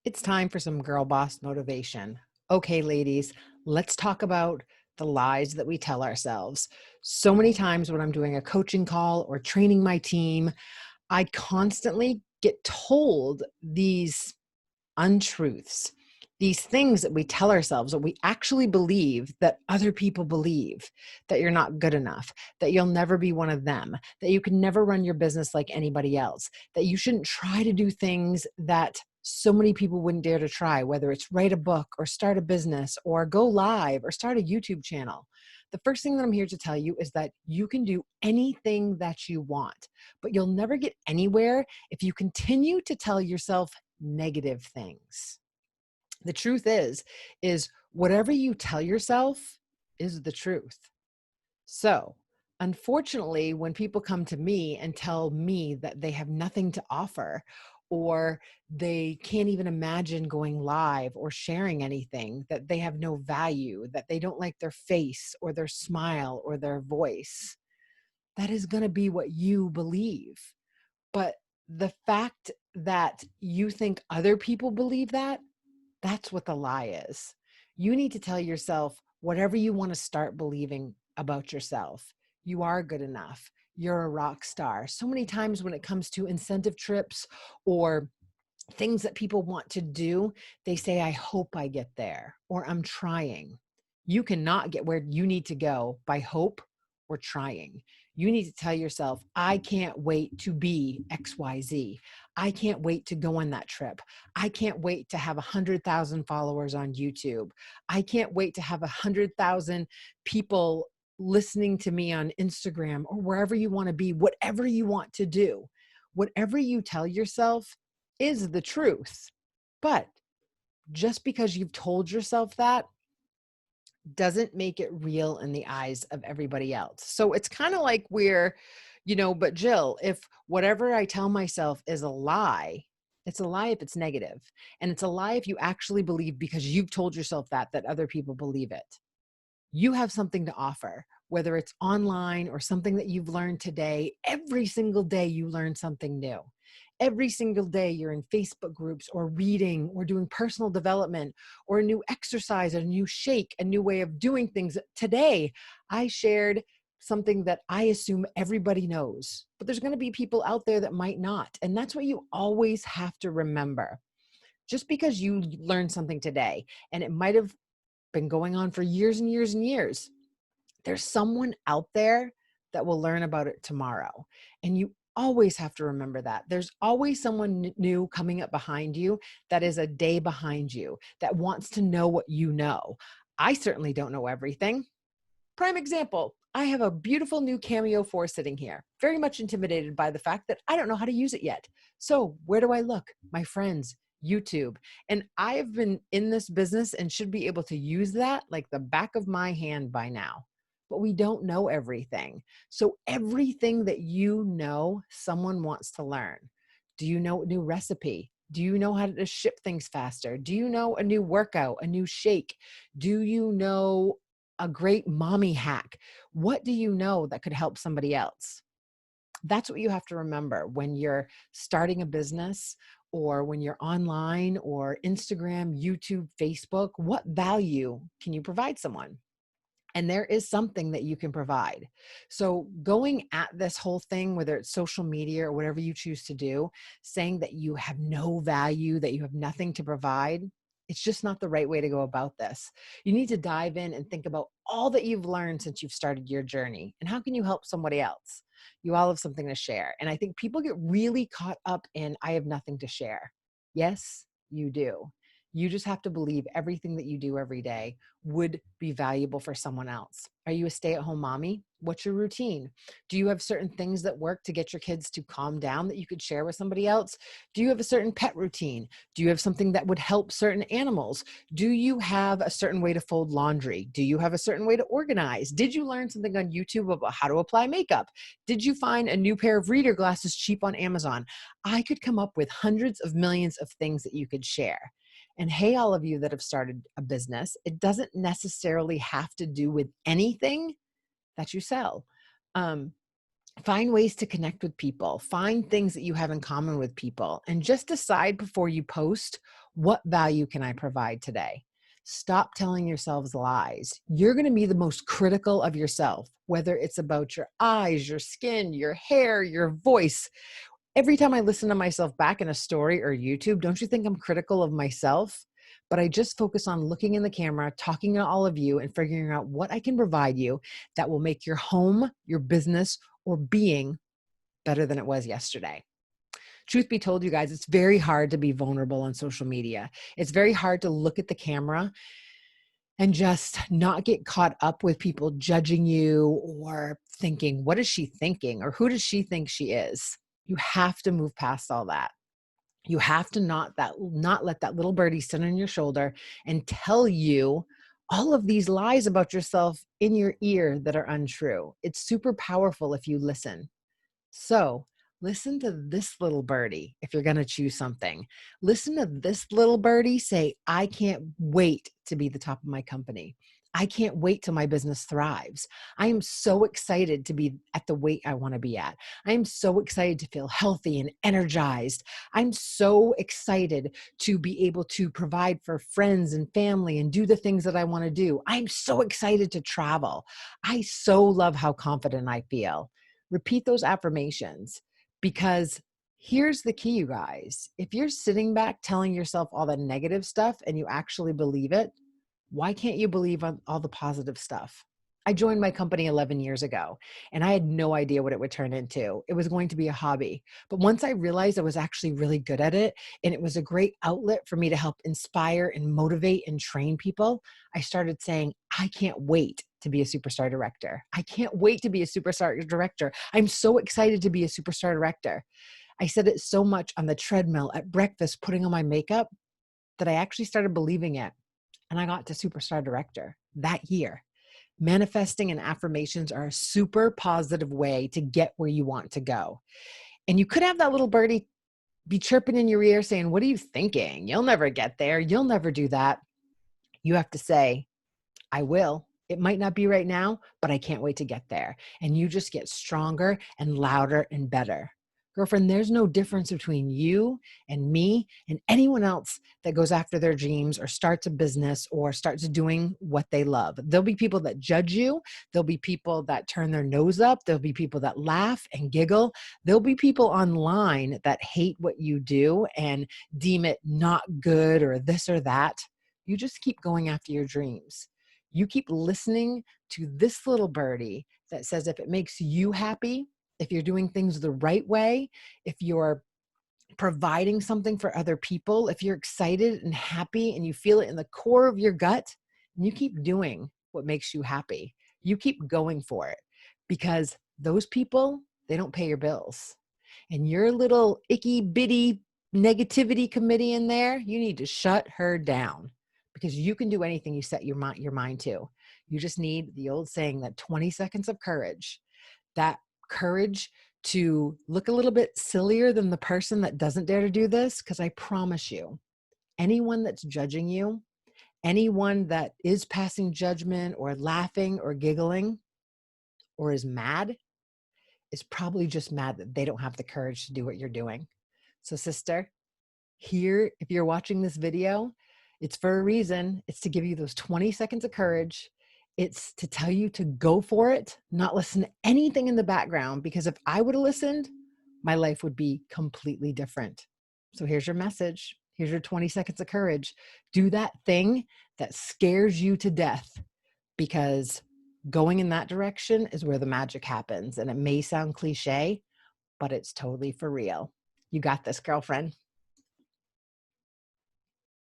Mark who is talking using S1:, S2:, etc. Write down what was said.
S1: It's time for some girl boss motivation. Okay, ladies, let's talk about the lies that we tell ourselves. So many times when I'm doing a coaching call or training my team, I constantly get told these untruths, these things that we tell ourselves that we actually believe that other people believe, that you're not good enough, that you'll never be one of them, that you can never run your business like anybody else, that you shouldn't try to do things that so many people wouldn't dare to try, whether it's write a book or start a business or go live or start a YouTube channel. The first thing that I'm here to tell you is that you can do anything that you want, but you'll never get anywhere if you continue to tell yourself negative things. The truth is whatever you tell yourself is the truth. So, unfortunately, when people come to me and tell me that they have nothing to offer, or they can't even imagine going live or sharing anything, that they have no value, that they don't like their face or their smile or their voice, that is going to be what you believe. But the fact that you think other people believe that, that's what the lie is. You need to tell yourself whatever you want to start believing about yourself. You are good enough. You're a rock star. So many times when it comes to incentive trips or things that people want to do, they say, I hope I get there, or I'm trying. You cannot get where you need to go by hope or trying. You need to tell yourself, I can't wait to be XYZ. I can't wait to go on that trip. I can't wait to have 100,000 followers on YouTube. I can't wait to have 100,000 people listening to me on Instagram or wherever you want to be, whatever you want to do. Whatever you tell yourself is the truth. But just because you've told yourself that doesn't make it real in the eyes of everybody else. So it's kind of like but Jill, if whatever I tell myself is a lie, it's a lie if it's negative. And it's a lie if you actually believe because you've told yourself that other people believe it. You have something to offer, whether it's online or something that you've learned today. Every single day you learn something new. Every single day you're in Facebook groups or reading or doing personal development or a new exercise, a new shake, a new way of doing things. Today, I shared something that I assume everybody knows, but there's going to be people out there that might not. And that's what you always have to remember. Just because you learned something today, and it might have been going on for years and years and years, there's someone out there that will learn about it tomorrow. And you always have to remember that. There's always someone new coming up behind you that is a day behind you that wants to know what you know. I certainly don't know everything. Prime example, I have a beautiful new Cameo 4 sitting here, very much intimidated by the fact that I don't know how to use it yet. So where do I look? My friends, YouTube. And I've been in this business and should be able to use that like the back of my hand by now. But we don't know everything. So everything that you know, someone wants to learn. Do you know a new recipe? Do you know how to ship things faster? Do you know a new workout, a new shake? Do you know a great mommy hack? What do you know that could help somebody else? That's what you have to remember when you're starting a business or when you're online or Instagram, YouTube, Facebook. What value can you provide someone? And there is something that you can provide. So going at this whole thing, whether it's social media or whatever you choose to do, saying that you have no value, that you have nothing to provide, it's just not the right way to go about this. You need to dive in and think about all that you've learned since you've started your journey and how can you help somebody else? You all have something to share. And I think people get really caught up in, I have nothing to share. Yes, you do. You just have to believe everything that you do every day would be valuable for someone else. Are you a stay-at-home mommy? What's your routine? Do you have certain things that work to get your kids to calm down that you could share with somebody else? Do you have a certain pet routine? Do you have something that would help certain animals? Do you have a certain way to fold laundry? Do you have a certain way to organize? Did you learn something on YouTube about how to apply makeup? Did you find a new pair of reader glasses cheap on Amazon? I could come up with hundreds of millions of things that you could share. And hey, all of you that have started a business, it doesn't necessarily have to do with anything that you sell. Find ways to connect with people. Find things that you have in common with people, and just decide before you post, what value can I provide today? Stop telling yourselves lies. You're going to be the most critical of yourself, whether it's about your eyes, your skin, your hair, your voice. Every time I listen to myself back in a story or YouTube, don't you think I'm critical of myself? But I just focus on looking in the camera, talking to all of you, and figuring out what I can provide you that will make your home, your business, or being better than it was yesterday. Truth be told, you guys, it's very hard to be vulnerable on social media. It's very hard to look at the camera and just not get caught up with people judging you or thinking, what is she thinking? Or who does she think she is? You have to move past all that. You have to not let that little birdie sit on your shoulder and tell you all of these lies about yourself in your ear that are untrue. It's super powerful if you listen. So listen to this little birdie if you're going to choose something. Listen to this little birdie say, I can't wait to be the top of my company. I can't wait till my business thrives. I am so excited to be at the weight I want to be at. I am so excited to feel healthy and energized. I'm so excited to be able to provide for friends and family and do the things that I want to do. I'm so excited to travel. I so love how confident I feel. Repeat those affirmations, because here's the key, you guys. If you're sitting back telling yourself all the negative stuff and you actually believe it, why can't you believe on all the positive stuff? I joined my company 11 years ago, and I had no idea what it would turn into. It was going to be a hobby. But once I realized I was actually really good at it, and it was a great outlet for me to help inspire and motivate and train people, I started saying, I can't wait to be a superstar director. I can't wait to be a superstar director. I'm so excited to be a superstar director. I said it so much on the treadmill, at breakfast, putting on my makeup, that I actually started believing it. And I got to superstar director that year. Manifesting and affirmations are a super positive way to get where you want to go. And you could have that little birdie be chirping in your ear saying, what are you thinking? You'll never get there. You'll never do that. You have to say, I will. It might not be right now, but I can't wait to get there. And you just get stronger and louder and better. Girlfriend, there's no difference between you and me and anyone else that goes after their dreams or starts a business or starts doing what they love. There'll be people that judge you. There'll be people that turn their nose up. There'll be people that laugh and giggle. There'll be people online that hate what you do and deem it not good or this or that. You just keep going after your dreams. You keep listening to this little birdie that says, if it makes you happy, if you're doing things the right way, if you're providing something for other people, if you're excited and happy and you feel it in the core of your gut, and you keep doing what makes you happy, you keep going for it, because those people, they don't pay your bills. And your little icky bitty negativity committee in there, you need to shut her down, because you can do anything you set your mind to. You just need the old saying, that 20 seconds of courage, that courage to look a little bit sillier than the person that doesn't dare to do this. Because I promise you, anyone that's judging you, anyone that is passing judgment or laughing or giggling or is mad, is probably just mad that they don't have the courage to do what you're doing. So sister, here, if you're watching this video, it's for a reason. It's to give you those 20 seconds of courage. It's to tell you to go for it, not listen to anything in the background, because if I would have listened, my life would be completely different. So here's your message. Here's your 20 seconds of courage. Do that thing that scares you to death, because going in that direction is where the magic happens. And it may sound cliche, but it's totally for real. You got this, girlfriend.